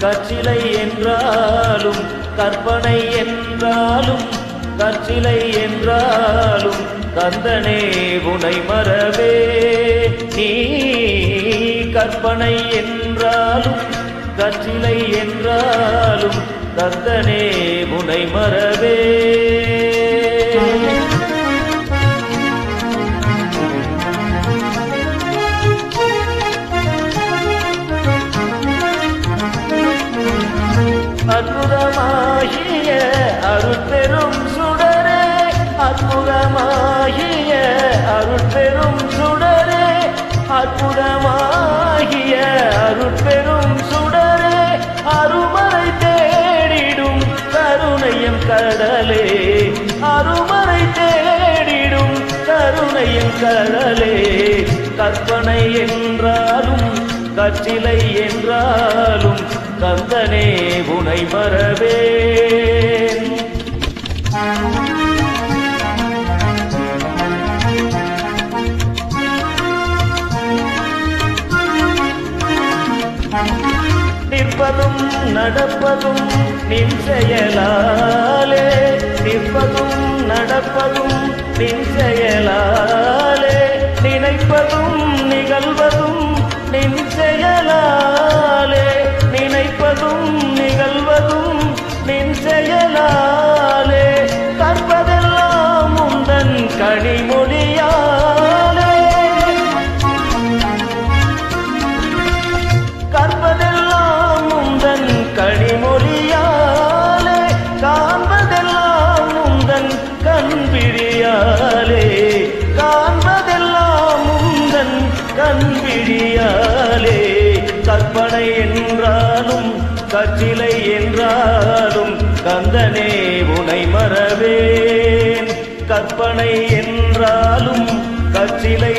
கற்சிலை என்றாலும் கற்பனை என்றாலும் கற்சிலை என்றாலும் கந்தனே உனை மறவே நீ கற்பனை என்றாலும் கற்சிலை என்றாலும் கந்தனே உனை மறவே அற்புதமாகிய அருட்பெரும் சுடரே அற்புதமாகிய அருட்பெரும் சுடரே அற்புதமாகிய அருட்பெரும் சுடரே அருமறை தேடிடும் கருணையும் கடலே அருமறை தேடிடும் கருணையும் கடலே கற்பனை என்றாலும் கற்சிலை என்றாலும் கந்தனே உனை மறவேன் நிற்பதும் நடப்பதும் நின் செயலாலே நிற்பதும் நடப்பதும் நின் செயலாலே நினைப்பதும் நிகழ்வதும் நின் செயலாலே நினைப்பதும் நிகழ்வதும் நின் செயலாலே கற்பதெல்லாம் உந்தன் கனிமொழியாலே கற்பதெல்லாம் உந்தன் கனிமொழியாலே காண்பதெல்லாம் உந்தன் கண்பிழியாலே காண்பதெல்லாம் உந்தன் கண்பிழியாலே கற்பனை என்றாலும் கற்சிலை என்றாலும் கந்தனே உனை மறவேன் கற்பனை என்றாலும் கற்சிலை